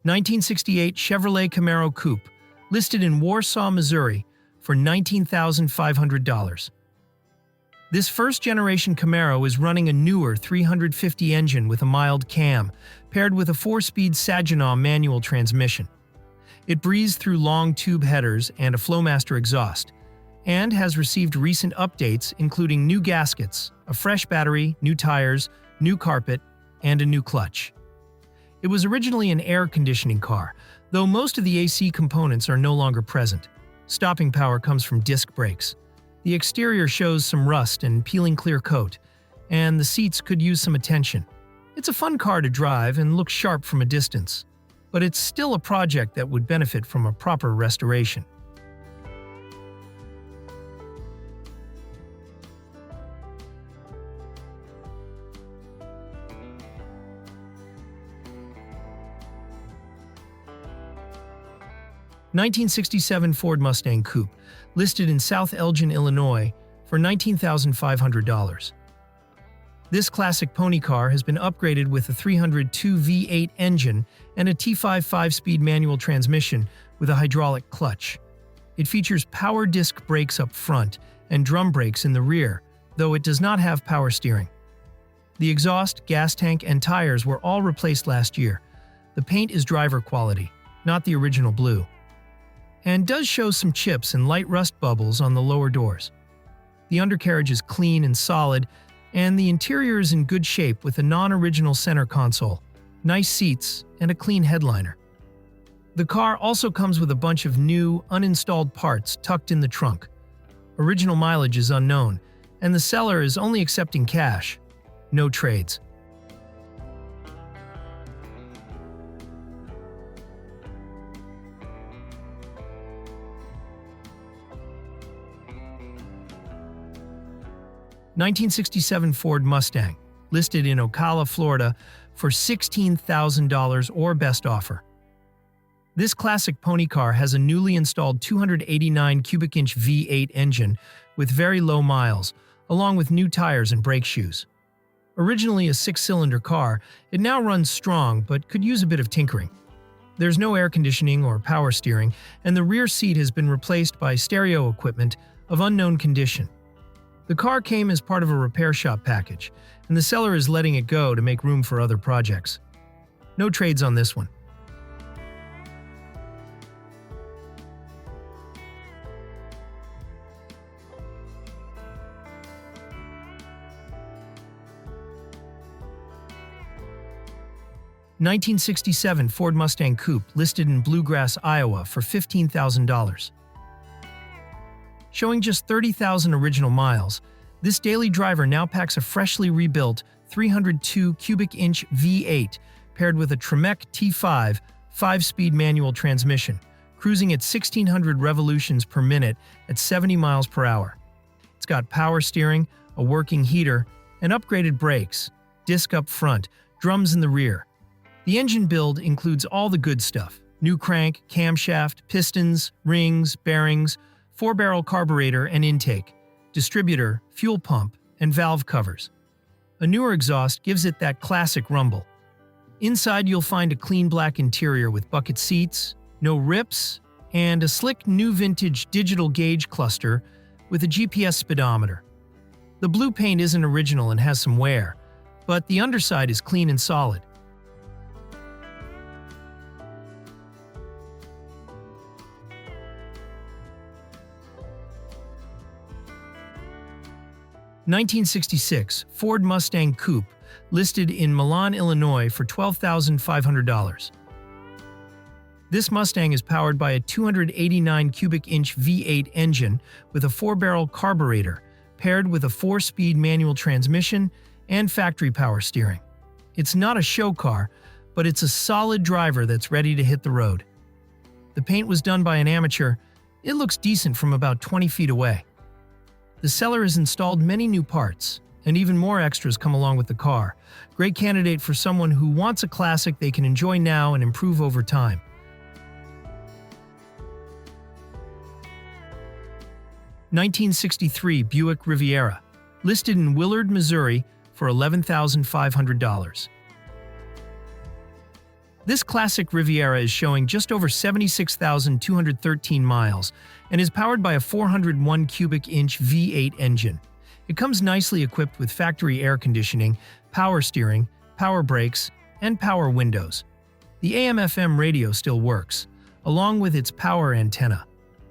1968 Chevrolet Camaro Coupe, listed in Warsaw, Missouri, for $19,500. This first-generation Camaro is running a newer 350 engine with a mild cam, paired with a 4-speed Saginaw manual transmission. It breezed through long tube headers and a Flowmaster exhaust, and has received recent updates including new gaskets, a fresh battery, new tires, new carpet, and a new clutch. It was originally an air conditioning car, though most of the AC components are no longer present. Stopping power comes from disc brakes. The exterior shows some rust and peeling clear coat, and the seats could use some attention. It's a fun car to drive and looks sharp from a distance, but it's still a project that would benefit from a proper restoration. (1967) Ford Mustang Coupe, listed in South Elgin, Illinois, for $19,500. This classic pony car has been upgraded with a 302 V8 engine and a T5 5-speed manual transmission with a hydraulic clutch. It features power disc brakes up front and drum brakes in the rear, though it does not have power steering. The exhaust, gas tank, and tires were all replaced last year. The paint is driver quality, not the original blue, and does show some chips and light rust bubbles on the lower doors. The undercarriage is clean and solid, and the interior is in good shape with a non-original center console, nice seats, and a clean headliner. The car also comes with a bunch of new, uninstalled parts tucked in the trunk. Original mileage is unknown, and the seller is only accepting cash, no trades. (1967) Ford Mustang, listed in Ocala, Florida, for $16,000 or best offer. This classic pony car has a newly installed 289 cubic inch V8 engine with very low miles, along with new tires and brake shoes. Originally a 6-cylinder car, it now runs strong but could use a bit of tinkering. There's no air conditioning or power steering, and the rear seat has been replaced by stereo equipment of unknown condition. The car came as part of a repair shop package, and the seller is letting it go to make room for other projects. No trades on this one. (1967) Ford Mustang Coupe, listed in Bluegrass, Iowa, for $15,000. Showing just 30,000 original miles, this daily driver now packs a freshly rebuilt 302 cubic inch V8 paired with a Tremec T5 5-speed manual transmission, cruising at 1,600 revolutions per minute at 70 miles per hour. It's got power steering, a working heater, and upgraded brakes, disc up front, drums in the rear. The engine build includes all the good stuff: new crank, camshaft, pistons, rings, bearings, 4-barrel carburetor and intake, distributor, fuel pump, and valve covers. A newer exhaust gives it that classic rumble. Inside you'll find a clean black interior with bucket seats, no rips, and a slick new vintage digital gauge cluster with a GPS speedometer. The blue paint isn't original and has some wear, but the underside is clean and solid. (1966) Ford Mustang Coupe, listed in Milan, Illinois, for $12,500. This Mustang is powered by a 289 cubic inch V8 engine with a 4-barrel carburetor, paired with a 4-speed manual transmission and factory power steering. It's not a show car, but it's a solid driver that's ready to hit the road. The paint was done by an amateur. It looks decent from about 20 feet away. The seller has installed many new parts, and even more extras come along with the car. Great candidate for someone who wants a classic they can enjoy now and improve over time. (1963) Buick Riviera, listed in Willard, Missouri, for $11,500. This classic Riviera is showing just over 76,213 miles and is powered by a 401 cubic inch V8 engine. It comes nicely equipped with factory air conditioning, power steering, power brakes, and power windows. The AM/FM radio still works, along with its power antenna.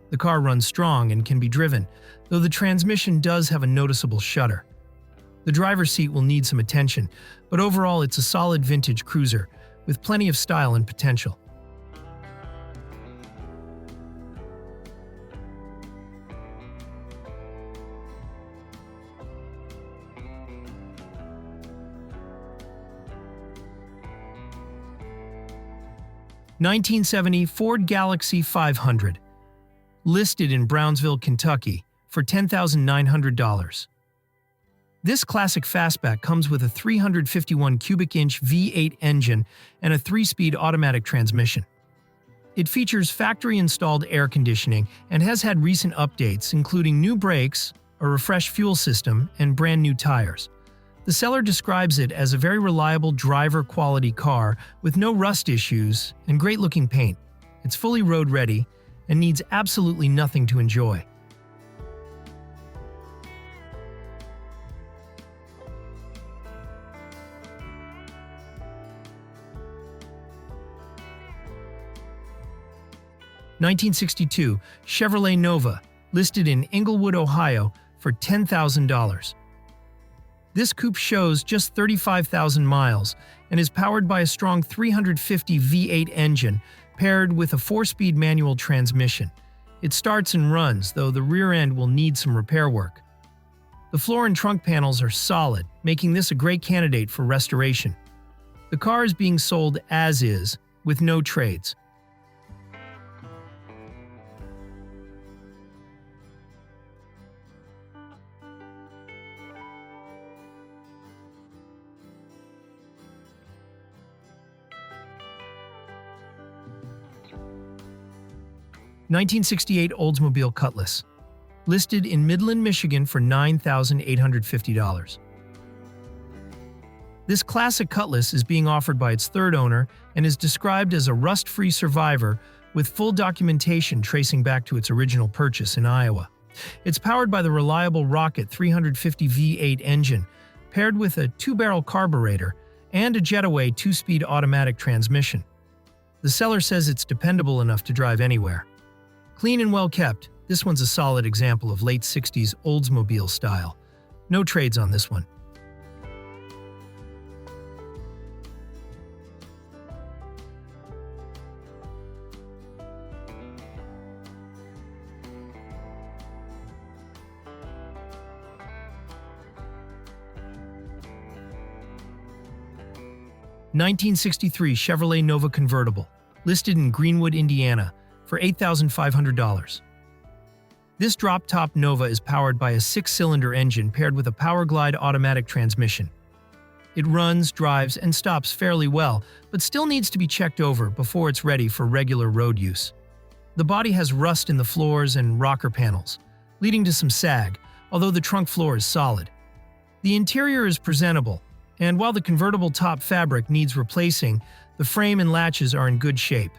The car runs strong and can be driven, though the transmission does have a noticeable shudder. The driver's seat will need some attention, but overall it's a solid vintage cruiser, with plenty of style and potential. (1970) Ford Galaxie 500, listed in Brownsville, Kentucky, for $10,900. This classic fastback comes with a 351 cubic inch V8 engine and a 3-speed automatic transmission. It features factory-installed air conditioning and has had recent updates, including new brakes, a refreshed fuel system, and brand new tires. The seller describes it as a very reliable driver-quality car with no rust issues and great-looking paint. It's fully road-ready and needs absolutely nothing to enjoy. (1962) Chevrolet Nova, listed in Englewood, Ohio, for $10,000. This coupe shows just 35,000 miles and is powered by a strong 350 V8 engine paired with a 4-speed manual transmission. It starts and runs, though the rear end will need some repair work. The floor and trunk panels are solid, making this a great candidate for restoration. The car is being sold as is, with no trades. (1968) Oldsmobile Cutlass, listed in Midland, Michigan for $9,850. This classic Cutlass is being offered by its third owner and is described as a rust-free survivor with full documentation tracing back to its original purchase in Iowa. It's powered by the reliable Rocket 350 V8 engine, paired with a 2-barrel carburetor and a Jetaway 2-speed automatic transmission. The seller says it's dependable enough to drive anywhere. Clean and well kept, this one's a solid example of late 60s Oldsmobile style. No trades on this one. (1963) Chevrolet Nova Convertible, listed in Greenwood, Indiana, for $8,500. This drop-top Nova is powered by a 6-cylinder engine paired with a PowerGlide automatic transmission. It runs, drives, and stops fairly well, but still needs to be checked over before it's ready for regular road use. The body has rust in the floors and rocker panels, leading to some sag, although the trunk floor is solid. The interior is presentable, and while the convertible top fabric needs replacing, the frame and latches are in good shape.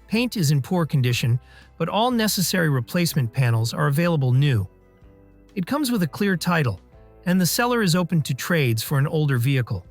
Paint is in poor condition, but all necessary replacement panels are available new. It comes with a clear title, and the seller is open to trades for an older vehicle.